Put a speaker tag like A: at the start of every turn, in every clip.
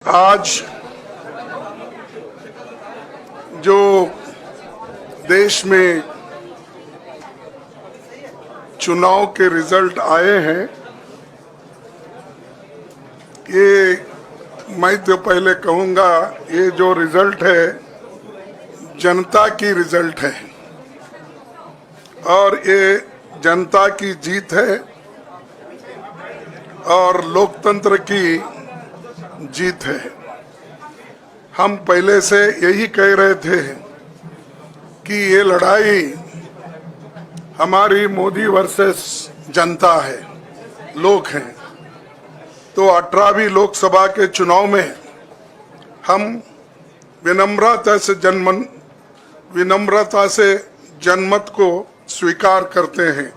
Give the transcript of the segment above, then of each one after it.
A: आज जो देश में चुनाव के रिजल्ट आए हैं, ये मैं तो पहले कहूँगा, ये जो रिजल्ट है जनता की रिजल्ट है और ये जनता की जीत है और लोकतंत्र की जीत है। हम पहले से यही कह रहे थे कि ये लड़ाई हमारी मोदी वर्सेस जनता है, लोग हैं। तो 18वीं लोकसभा के चुनाव में हम विनम्रता से जनमत को स्वीकार करते हैं।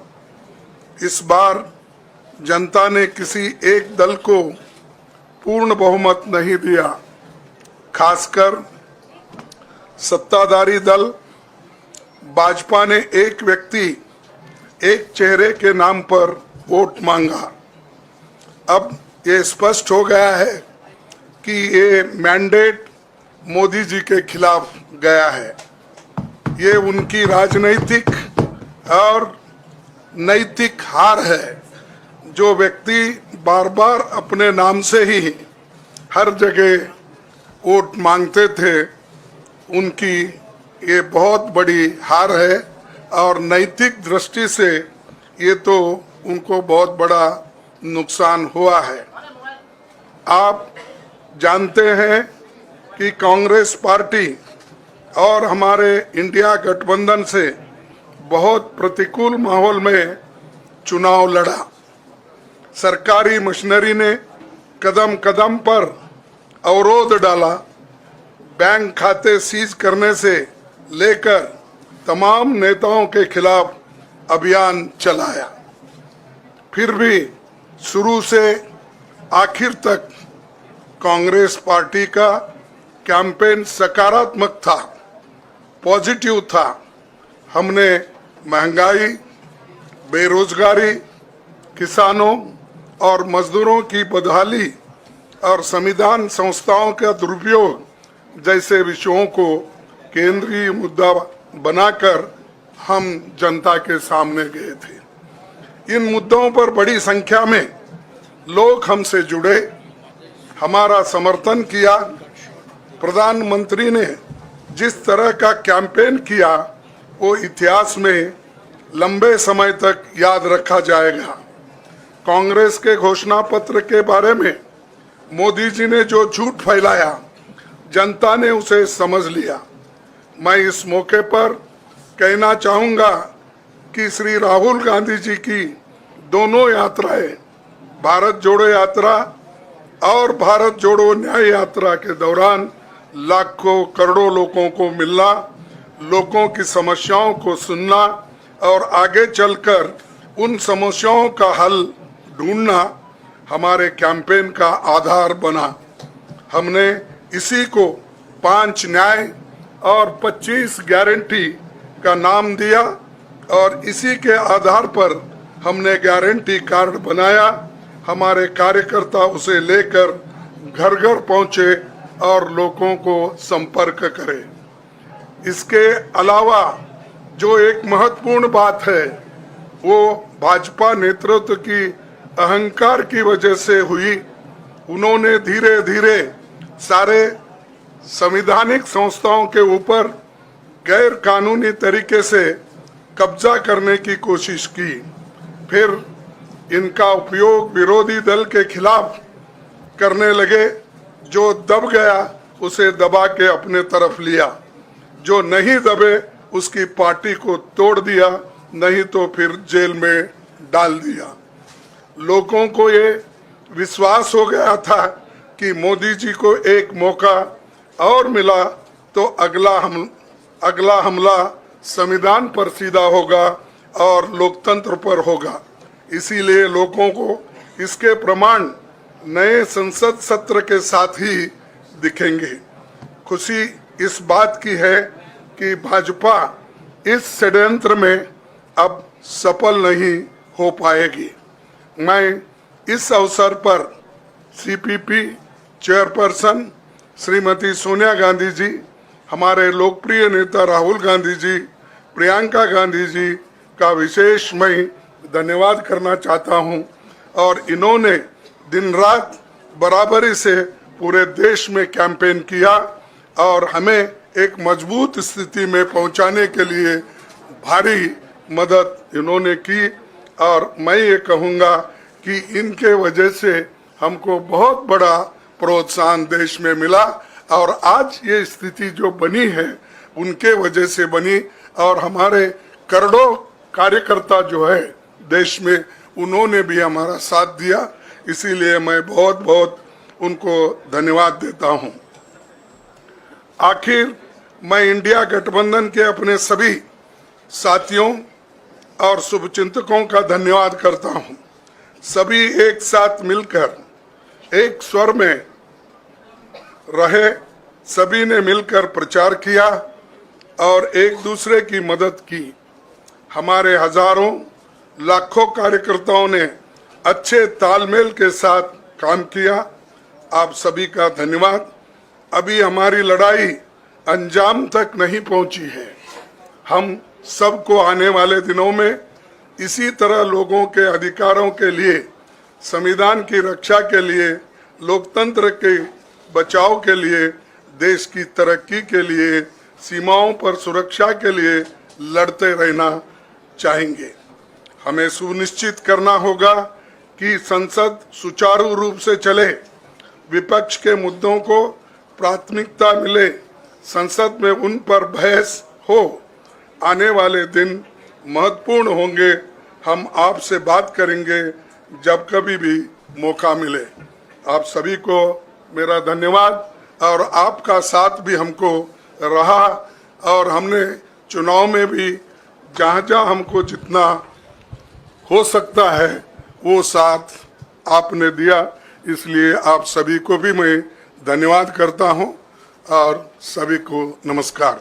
A: इस बार जनता ने किसी एक दल को पूर्ण बहुमत नहीं दिया, खासकर सत्ताधारी दल भाजपा ने एक व्यक्ति एक चेहरे के नाम पर वोट मांगा। अब ये स्पष्ट हो गया है कि ये मैंडेट मोदी जी के खिलाफ गया है। ये उनकी राजनीतिक और नैतिक हार है। जो व्यक्ति बार बार अपने नाम से ही हर जगह वोट मांगते थे, उनकी ये बहुत बड़ी हार है और नैतिक दृष्टि से ये तो उनको बहुत बड़ा नुकसान हुआ है। आप जानते हैं कि कांग्रेस पार्टी और हमारे इंडिया गठबंधन से बहुत प्रतिकूल माहौल में चुनाव लड़ा। सरकारी मशीनरी ने कदम कदम पर अवरोध डाला, बैंक खाते सीज करने से लेकर तमाम नेताओं के खिलाफ अभियान चलाया। फिर भी शुरू से आखिर तक कांग्रेस पार्टी का कैंपेन सकारात्मक था, पॉजिटिव था। हमने महंगाई, बेरोजगारी, किसानों और मजदूरों की बदहाली और संविधान संस्थाओं का दुरुपयोग जैसे विषयों को केंद्रीय मुद्दा बनाकर हम जनता के सामने गए थे। इन मुद्दों पर बड़ी संख्या में लोग हमसे जुड़े, हमारा समर्थन किया। प्रधानमंत्री ने जिस तरह का कैंपेन किया वो इतिहास में लंबे समय तक याद रखा जाएगा। कांग्रेस के घोषणा पत्र के बारे में मोदी जी ने जो झूठ फैलाया, जनता ने उसे समझ लिया। मैं इस मौके पर कहना चाहूँगा कि श्री राहुल गांधी जी की दोनों यात्राएं, भारत जोड़ो यात्रा और भारत जोड़ो न्याय यात्रा के दौरान लाखों करोड़ों लोगों को मिलना, लोगों की समस्याओं को सुनना और आगे चलकर उन समस्याओं का हल ढूंढना हमारे कैंपेन का आधार बना। हमने इसी को 5 न्याय और 25 गारंटी का नाम दिया और इसी के आधार पर हमने गारंटी कार्ड बनाया। हमारे कार्यकर्ता उसे लेकर घर घर पहुंचे और लोगों को संपर्क करे। इसके अलावा जो एक महत्वपूर्ण बात है वो भाजपा नेतृत्व की अहंकार की वजह से हुई। उन्होंने धीरे धीरे सारे संवैधानिक संस्थाओं के ऊपर गैर कानूनी तरीके से कब्जा करने की कोशिश की। फिर इनका उपयोग विरोधी दल के खिलाफ करने लगे। जो दब गया उसे दबा के अपने तरफ लिया, जो नहीं दबे उसकी पार्टी को तोड़ दिया, नहीं तो फिर जेल में डाल दिया। लोगों को ये विश्वास हो गया था कि मोदी जी को एक मौका और मिला तो अगला हमला संविधान पर सीधा होगा और लोकतंत्र पर होगा। इसीलिए लोगों को इसके प्रमाण नए संसद सत्र के साथ ही दिखेंगे। खुशी इस बात की है कि भाजपा इस षड्यंत्र में अब सफल नहीं हो पाएगी। मैं इस अवसर पर सीपीपी चेयरपर्सन श्रीमती सोनिया गांधी जी, हमारे लोकप्रिय नेता राहुल गांधी जी, प्रियंका गांधी जी का विशेष मैं धन्यवाद करना चाहता हूं। और इन्होंने दिन रात बराबरी से पूरे देश में कैंपेन किया और हमें एक मजबूत स्थिति में पहुंचाने के लिए भारी मदद इन्होंने की। और मैं ये कहूँगा कि इनके वजह से हमको बहुत बड़ा प्रोत्साहन देश में मिला और आज ये स्थिति जो बनी है उनके वजह से बनी। और हमारे करोड़ों कार्यकर्ता जो है देश में, उन्होंने भी हमारा साथ दिया, इसीलिए मैं बहुत बहुत उनको धन्यवाद देता हूं। आखिर मैं इंडिया गठबंधन के अपने सभी साथियों और शुभचिंतकों का धन्यवाद करता हूं। सभी एक साथ मिलकर एक स्वर में रहे, सभी ने मिलकर प्रचार किया और एक दूसरे की मदद की। हमारे हजारों लाखों कार्यकर्ताओं ने अच्छे तालमेल के साथ काम किया। आप सभी का धन्यवाद। अभी हमारी लड़ाई अंजाम तक नहीं पहुंची है। हम सबको आने वाले दिनों में इसी तरह लोगों के अधिकारों के लिए, संविधान की रक्षा के लिए, लोकतंत्र के बचाव के लिए, देश की तरक्की के लिए, सीमाओं पर सुरक्षा के लिए लड़ते रहना चाहेंगे। हमें सुनिश्चित करना होगा कि संसद सुचारू रूप से चले, विपक्ष के मुद्दों को प्राथमिकता मिले, संसद में उन पर बहस हो। आने वाले दिन महत्वपूर्ण होंगे। हम आपसे बात करेंगे जब कभी भी मौका मिले। आप सभी को मेरा धन्यवाद और आपका साथ भी हमको रहा और हमने चुनाव में भी जहाँ जहाँ हमको जितना हो सकता है वो साथ आपने दिया, इसलिए आप सभी को भी मैं धन्यवाद करता हूँ और सभी को नमस्कार।